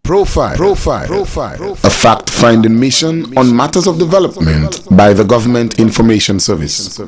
Profile. A fact-finding mission on matters of development by the Government Information Service.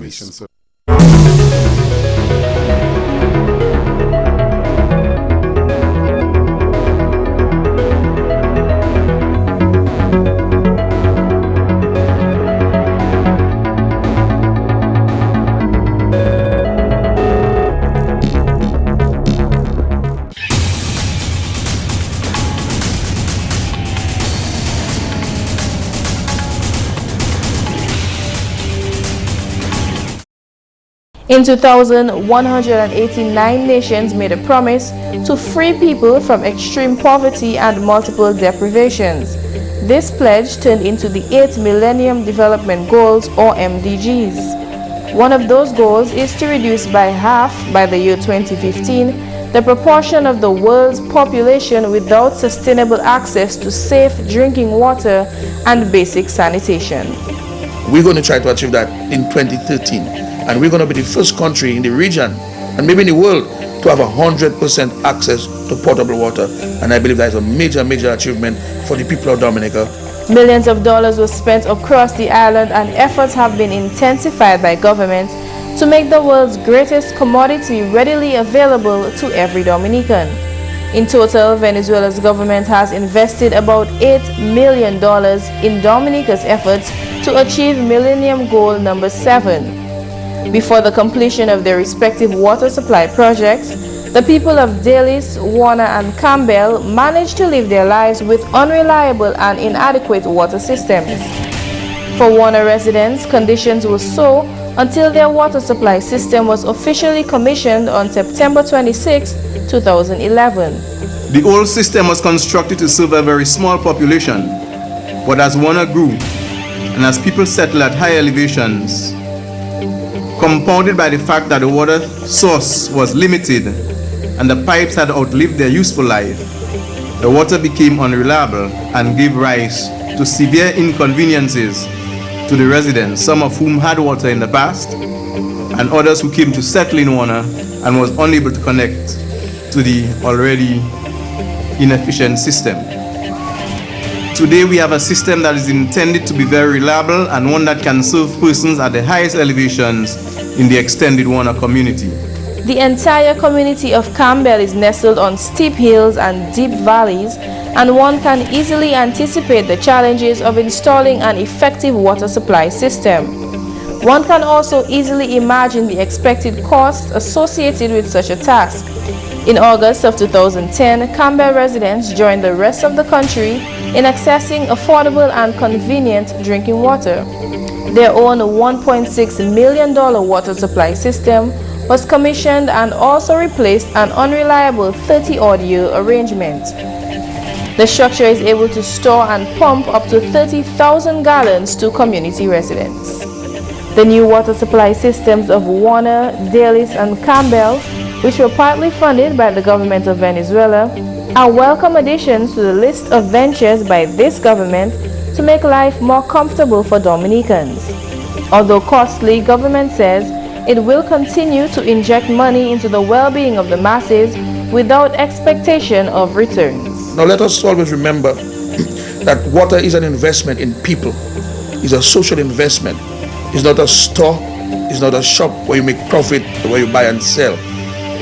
In 2000, 189 nations made a promise to free people from extreme poverty and multiple deprivations. This pledge turned into the 8 Millennium Development Goals, or MDGs. One of those goals is to reduce by half, by the year 2015, the proportion of the world's population without sustainable access to safe drinking water and basic sanitation. We're going to try to achieve that in 2013. And we're going to be the first country in the region, and maybe in the world, to have 100% access to potable water. And I believe that is a major achievement for the people of Dominica. Millions of dollars were spent across the island, and efforts have been intensified by governments to make the world's greatest commodity readily available to every Dominican. In total, Venezuela's government has invested about $8 million in Dominica's efforts to achieve Millennium Goal number 7. Before the completion of their respective water supply projects, the people of Dalis, Warner, and Campbell managed to live their lives with unreliable and inadequate water systems. For Warner residents, conditions were so until their water supply system was officially commissioned on September 26, 2011. The old system was constructed to serve a very small population, but as Warner grew and as people settled at high elevations, compounded by the fact that the water source was limited and the pipes had outlived their useful life, the water became unreliable and gave rise to severe inconveniences to the residents, some of whom had water in the past, and others who came to settle in Warner and was unable to connect to the already inefficient system. Today we have a system that is intended to be very reliable and one that can serve persons at the highest elevations in the extended Warner community. The entire community of Campbell is nestled on steep hills and deep valleys, and one can easily anticipate the challenges of installing an effective water supply system. One can also easily imagine the expected costs associated with such a task. In August of 2010, Campbell residents joined the rest of the country in accessing affordable and convenient drinking water. Their own $1.6 million water supply system was commissioned and also replaced an unreliable 30-odd-year arrangement. The structure is able to store and pump up to 30,000 gallons to community residents. The new water supply systems of Warner, Dalis, and Campbell, which were partly funded by the government of Venezuela, are welcome additions to the list of ventures by this government to make life more comfortable for Dominicans. Although costly, government says it will continue to inject money into the well-being of the masses without expectation of returns. Now let us always remember that water is an investment in people. It's a social investment. It's not a store. It's not a shop where you make profit, where you buy and sell.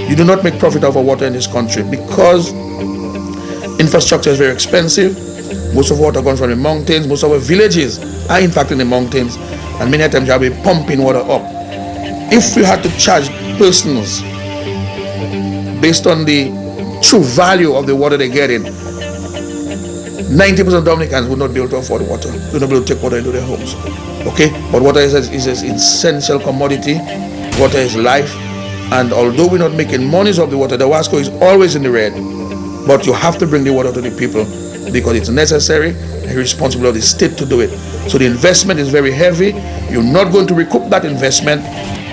You do not make profit out of water in this country because infrastructure is very expensive. Most of water comes from the mountains. Most of our villages are in fact in the mountains, and many times you have to be pumping water up. If we had to charge persons based on the true value of the water they get in, 90% of Dominicans would not be able to afford water. They would not be able to take water into their homes. Okay? But water is an essential commodity. Water is life. And although we're not making monies off the water, the WASCO is always in the red. But you have to bring the water to the people because it's necessary and responsible of the state to do it. So the investment is very heavy. You're not going to recoup that investment,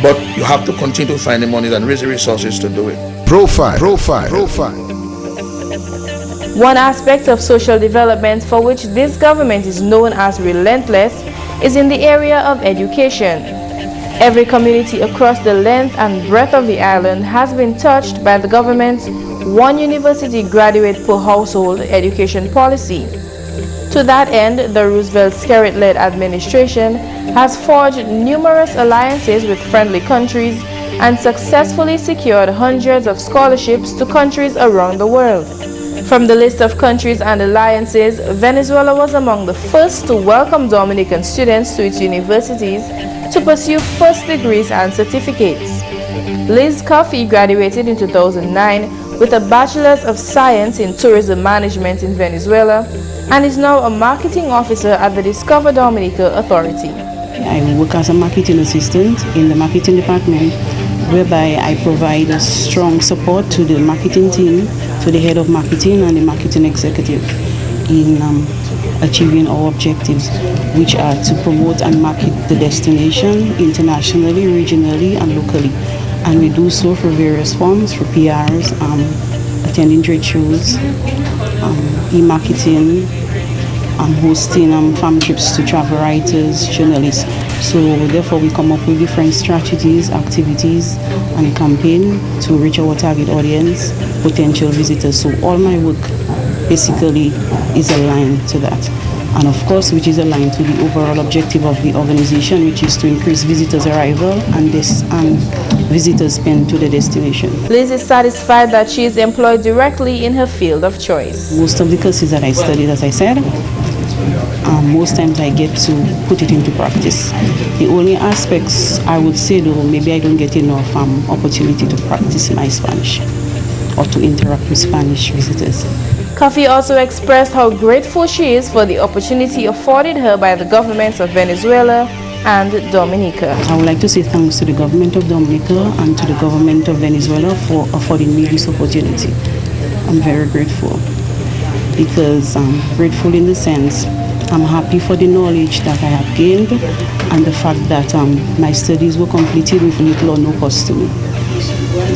but you have to continue to find the money and raise the resources to do it. Profile. One aspect of social development for which this government is known as relentless is in the area of education. Every community across the length and breadth of the island has been touched by the government's one university graduate per household education policy. To that end, the Roosevelt Skerritt-led administration has forged numerous alliances with friendly countries and successfully secured hundreds of scholarships to countries around the world. From the list of countries and alliances, Venezuela was among the first to welcome Dominican students to its universities to pursue first degrees and certificates. Liz Coffey graduated in 2009 with a Bachelor's of Science in Tourism Management in Venezuela and is now a marketing officer at the Discover Dominica Authority. I work as a marketing assistant in the marketing department, whereby I provide a strong support to the marketing team, to the head of marketing and the marketing executive in achieving our objectives, which are to promote and market the destination internationally, regionally and locally. And we do so for various forms, for PRs, attending trade shows, e-marketing, hosting farm trips to travel writers, journalists. So therefore we come up with different strategies, activities and campaign to reach our target audience, potential visitors. So all my work basically is aligned to that. And of course, which is aligned to the overall objective of the organization, which is to increase visitors' arrival and visitors' spend to the destination. Liz is satisfied that she is employed directly in her field of choice. Most of the courses that I studied, as I said, most times I get to put it into practice. The only aspects I would say, though, maybe I don't get enough opportunity to practice my Spanish or to interact with Spanish visitors. Coffey also expressed how grateful she is for the opportunity afforded her by the governments of Venezuela and Dominica. I would like to say thanks to the government of Dominica and to the government of Venezuela for affording me this opportunity. I'm very grateful because I'm grateful in the sense I'm happy for the knowledge that I have gained and the fact that my studies were completed with little or no cost to me.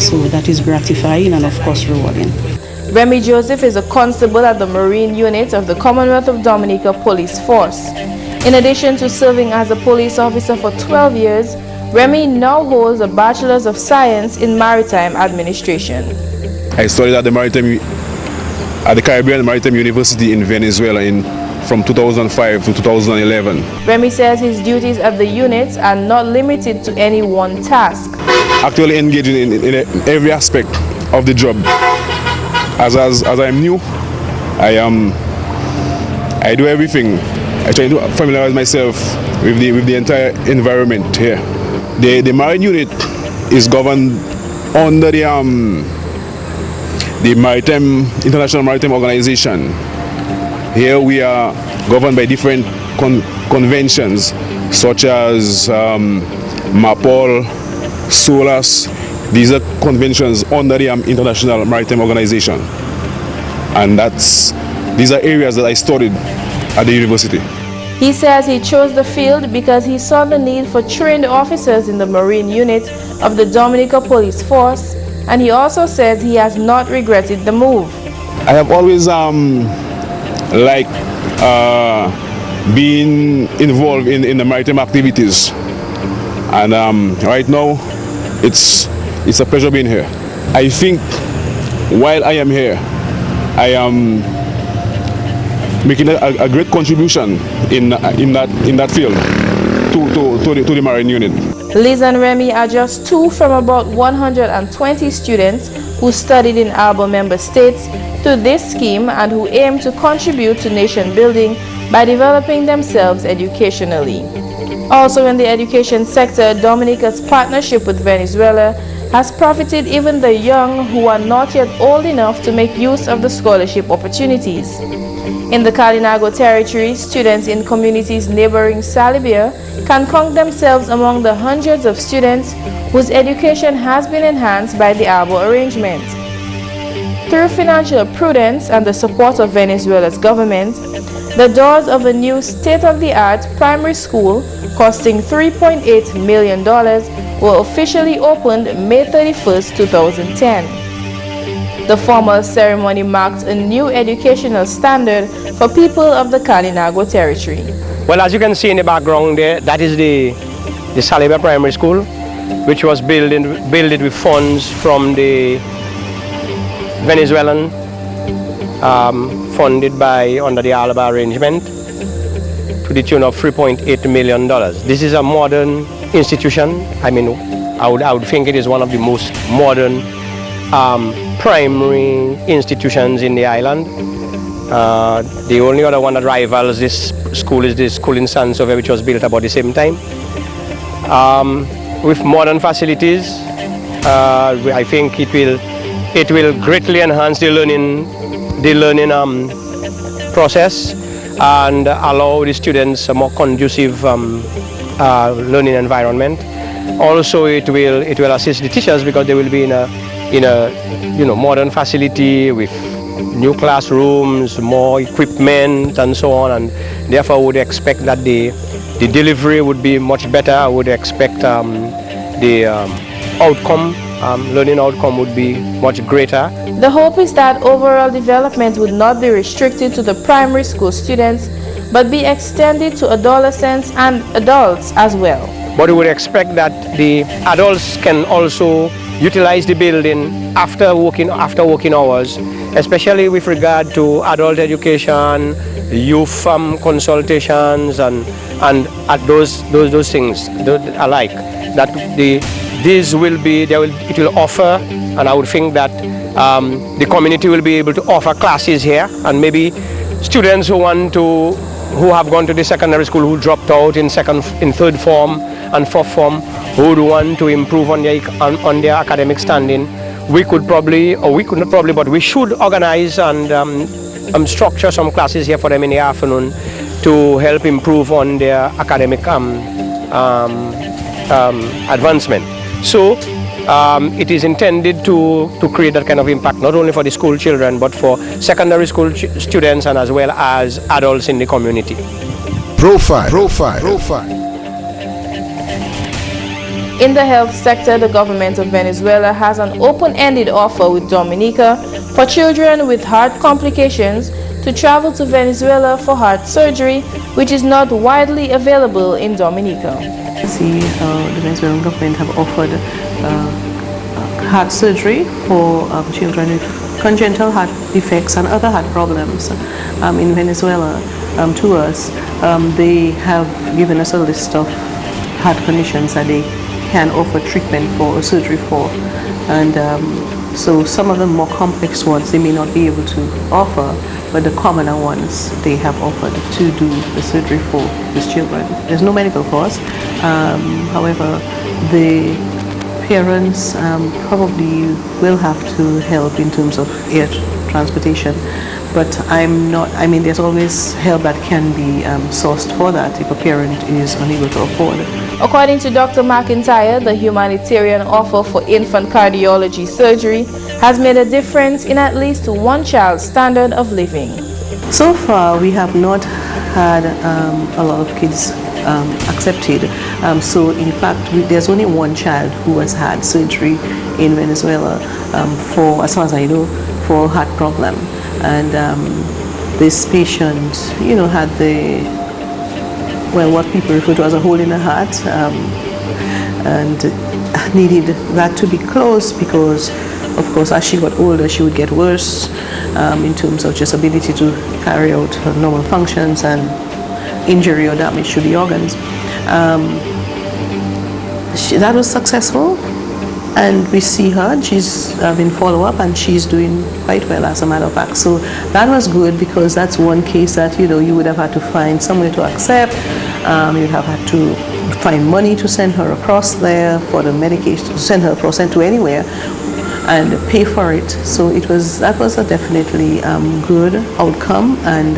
So that is gratifying and of course rewarding. Remy Joseph is a constable at the Marine Unit of the Commonwealth of Dominica Police Force. In addition to serving as a police officer for 12 years, Remy now holds a Bachelor's of Science in Maritime Administration. I studied at the Caribbean Maritime University in Venezuela from 2005 to 2011. Remy says his duties at the unit are not limited to any one task. Actually engaging in every aspect of the job. As I'm new, I do everything. I try to familiarize myself with the entire environment here. The Marine Unit is governed under the International Maritime Organization. Here we are governed by different conventions such as MAPOL, SOLAS. These are conventions under the International Maritime Organization. And these are areas that I studied at the university. He says he chose the field because he saw the need for trained officers in the Marine Unit of the Dominica Police Force, and he also says he has not regretted the move. I have always liked being involved in the maritime activities, and right now it's a pleasure being here. I think while I am here, I am making a great contribution in that field to the Marine Unit. Liz and Remy are just two from about 120 students who studied in ALBA member states through this scheme and who aim to contribute to nation building by developing themselves educationally. Also in the education sector, Dominica's partnership with Venezuela has profited even the young who are not yet old enough to make use of the scholarship opportunities. In the Kalinago territory, students in communities neighboring Salibia can count themselves among the hundreds of students whose education has been enhanced by the ALBA arrangement. Through financial prudence and the support of Venezuela's government, the doors of a new state-of-the-art primary school costing $3.8 million were officially opened May 31, 2010. The formal ceremony marked a new educational standard for people of the Kalinago territory. Well, as you can see in the background there, that is the Salibia Primary School, which was built with funds from the Venezuelan, funded by under the Alaba arrangement to the tune of $3.8 million. This is a modern institution. I mean, I would think it is one of the most modern primary institutions in the island. The only other one that rivals this school is the school in San Sove, which was built about the same time. With modern facilities, I think it will greatly enhance the learning process and allow the students a more conducive learning environment. Also, it will assist the teachers because they will be in a modern facility with new classrooms, more equipment, and so on. And therefore, I would expect that the delivery would be much better. I would expect the learning outcome would be much greater. The hope is that overall development would not be restricted to the primary school students, but be extended to adolescents and adults as well. But we would expect that the adults can also utilize the building after working hours, especially with regard to adult education, youth consultations, and those things alike. That it will offer, and I would think that the community will be able to offer classes here, and maybe students who have gone to the secondary school who dropped out in third form and fourth form, who would want to improve on their academic standing. We should organize and structure some classes here for them in the afternoon to help improve on their academic advancement. So it is intended to create that kind of impact, not only for the school children, but for secondary school students and as well as adults in the community. Profile. In the health sector, the government of Venezuela has an open-ended offer with Dominica for children with heart complications to travel to Venezuela for heart surgery, which is not widely available in Dominica. The Venezuelan government have offered heart surgery for children with congenital heart defects and other heart problems in Venezuela to us. They have given us a list of heart conditions that they can offer treatment for, surgery for, and so some of the more complex ones they may not be able to offer, but the commoner ones they have offered to do the surgery for these children. There's no medical cost. However, the parents probably will have to help in terms of air transportation, but there's always help that can be sourced for that if a parent is unable to afford it. According to Dr. McIntyre, the humanitarian offer for infant cardiology surgery has made a difference in at least one child's standard of living. So far, we have not had a lot of kids accepted. So in fact, there's only one child who has had surgery in Venezuela for, as far as I know, for heart problem. And this patient, had what people refer to as a hole in the heart, and needed that to be closed because, of course, as she got older, she would get worse in terms of just ability to carry out her normal functions and injury or damage to the organs. That was successful, and we see her. She's in follow-up, and she's doing quite well, as a matter of fact. So that was good because that's one case that you would have had to find somewhere to accept. You'd have had to find money to send her across there for the medication, to send her across and to anywhere, and pay for it. So that was a definitely good outcome, and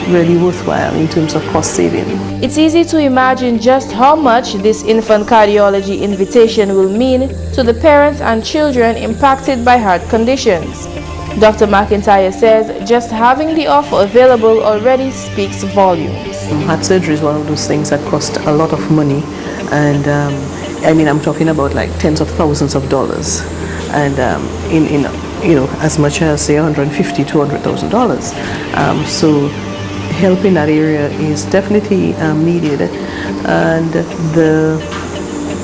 really worthwhile in terms of cost saving. It's easy to imagine just how much this infant cardiology invitation will mean to the parents and children impacted by heart conditions. Dr. McIntyre says just having the offer available already speaks volumes. Heart surgery is one of those things that cost a lot of money, and I'm talking about like tens of thousands of dollars, and in as much as say $150,000 to $200,000. So help in that area is definitely needed, and the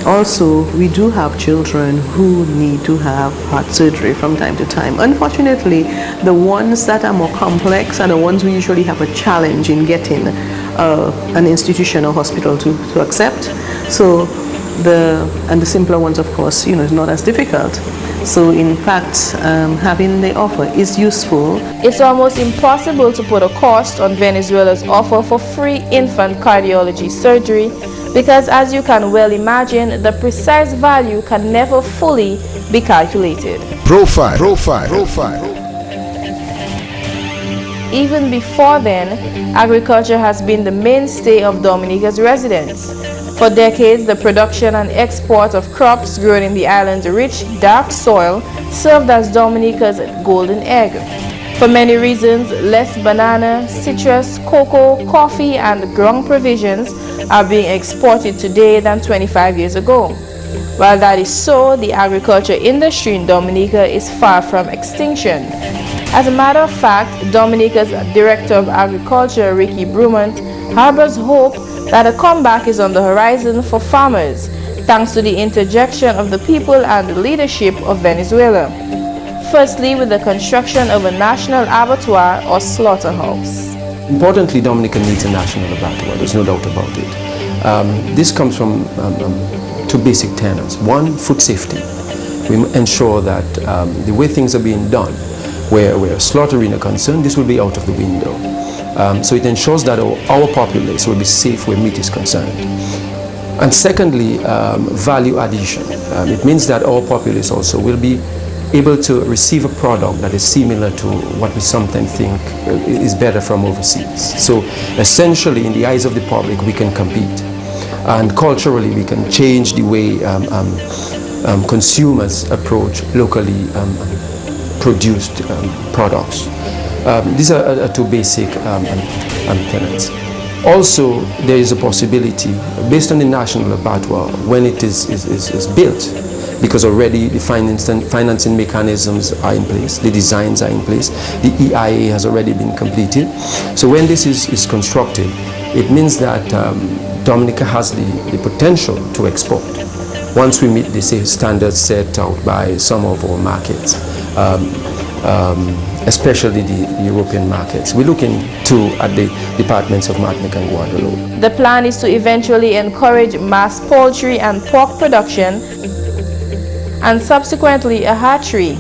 Also, we do have children who need to have heart surgery from time to time. Unfortunately, the ones that are more complex are the ones we usually have a challenge in getting an institution or hospital to accept. So the simpler ones, of course, is not as difficult. So in fact, having the offer is useful. It's almost impossible to put a cost on Venezuela's offer for free infant cardiology surgery, because as you can well imagine, the precise value can never fully be calculated. Profile. Even before then, agriculture has been the mainstay of Dominica's residents. For decades, the production and export of crops grown in the island's rich, dark soil served as Dominica's golden egg. For many reasons, less banana, citrus, cocoa, coffee, and grung provisions are being exported today than 25 years ago. While that is so, the agriculture industry in Dominica is far from extinction. As a matter of fact, Dominica's Director of Agriculture, Ricky Brumant, harbors hope that a comeback is on the horizon for farmers, thanks to the interjection of the people and the leadership of Venezuela. Firstly, with the construction of a national abattoir or slaughterhouse. Importantly, Dominica needs a national abattoir, there's no doubt about it. This comes from two basic tenets. One, food safety. We ensure that the way things are being done, where slaughtering are concerned, this will be out of the window. So it ensures that our populace will be safe where meat is concerned. And secondly, value addition. It means that our populace also will be able to receive a product that is similar to what we sometimes think is better from overseas. So essentially, in the eyes of the public, we can compete. And culturally, we can change the way consumers approach locally produced products. These are two basic tenets. Also, there is a possibility, based on the national abattoir, when it is built, because already the financing mechanisms are in place, the designs are in place, the EIA has already been completed. So when this is constructed, it means that Dominica has the potential to export once we meet the standards set out by some of our markets, especially the European markets. We're looking at the departments of Martinique and Guadeloupe. The plan is to eventually encourage mass poultry and pork production, and subsequently a hatchery.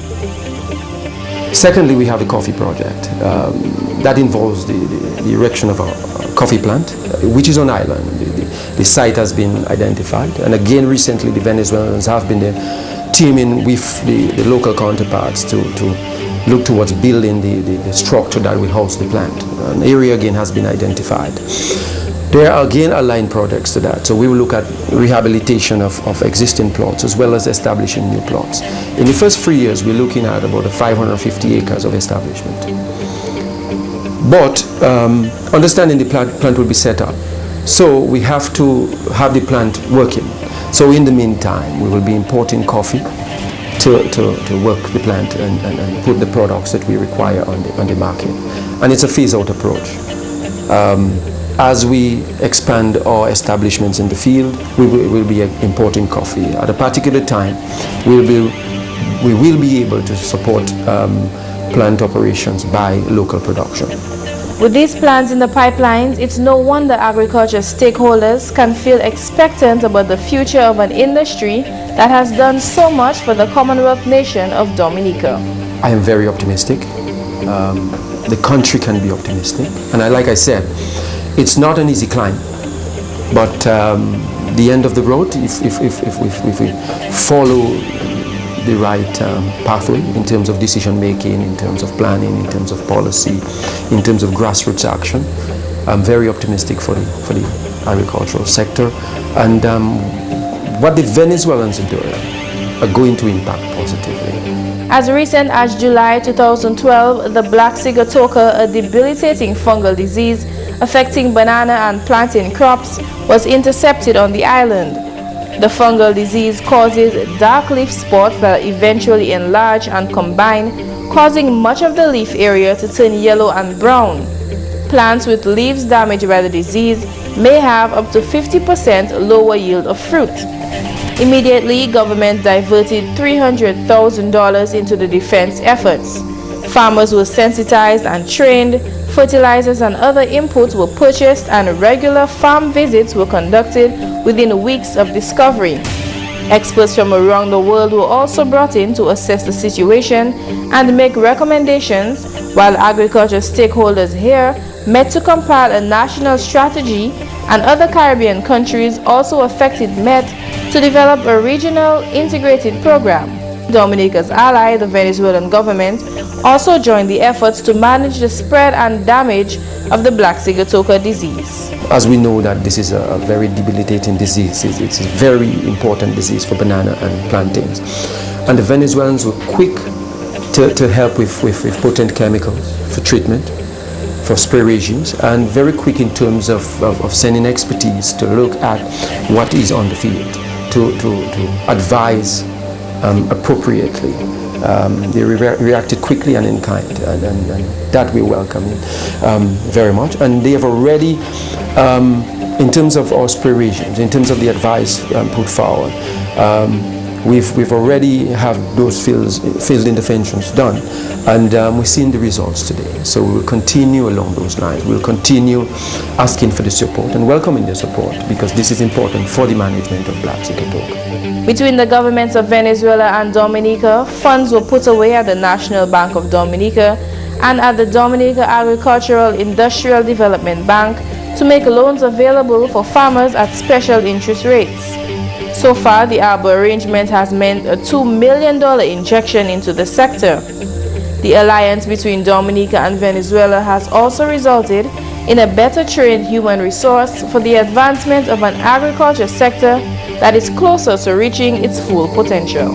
Secondly, we have the coffee project. That involves the erection of a coffee plant, which is on island. The site has been identified, and again recently the Venezuelans have been there teaming with the local counterparts to look towards building the structure that will house the plant. An area again has been identified. There are again aligned projects to that, so we will look at rehabilitation of existing plots as well as establishing new plots. In the first 3 years, we're looking at about 550 acres of establishment. But understanding the plant will be set up, so we have to have the plant working. So in the meantime, we will be importing coffee to work the plant and put the products that we require on the market. And it's a phase-out approach. As we expand our establishments in the field, we will be importing coffee. At a particular time, we will be able to support plant operations by local production. With these plans in the pipelines, it's no wonder agriculture stakeholders can feel expectant about the future of an industry that has done so much for the Commonwealth nation of Dominica. I am very optimistic. The country can be optimistic. And like I said, it's not an easy climb, but the end of the road, if we follow the right pathway in terms of decision making, in terms of planning, in terms of policy, in terms of grassroots action, I'm very optimistic for the agricultural sector, and what the Venezuelans are doing are going to impact positively. As recent as July 2012, the black sigatoka, a debilitating fungal disease affecting banana and plantain crops, was intercepted on the island. The fungal disease causes dark leaf spots that eventually enlarge and combine, causing much of the leaf area to turn yellow and brown. Plants with leaves damaged by the disease may have up to 50% lower yield of fruit. Immediately, government diverted $300,000 into the defense efforts. Farmers were sensitized and trained, fertilizers and other inputs were purchased, and regular farm visits were conducted within weeks of discovery. Experts from around the world were also brought in to assess the situation and make recommendations, while agriculture stakeholders here met to compile a national strategy, and other Caribbean countries also affected met to develop a regional integrated program. Dominica's ally, the Venezuelan government, also joined the efforts to manage the spread and damage of the black sigatoka disease. As we know that this is a very debilitating disease, it's a very important disease for banana and plantains. And the Venezuelans were quick to help with potent chemicals for treatment, for spray regimes, and very quick in terms of sending expertise to look at what is on the field, to advise appropriately. They reacted quickly and in kind, and that we welcome very much. And they have already, in terms of our spray regimes, in terms of the advice put forward, we've already have those field interventions done, and we're seeing the results today. So we'll continue along those lines. We'll continue asking for the support and welcoming the support, because this is important for the management of black sigatoka. Between the governments of Venezuela and Dominica, funds were put away at the National Bank of Dominica and at the Dominica Agricultural Industrial Development Bank to make loans available for farmers at special interest rates. So far, the ARBA arrangement has meant a $2 million injection into the sector. The alliance between Dominica and Venezuela has also resulted in a better trained human resource for the advancement of an agriculture sector that is closer to reaching its full potential.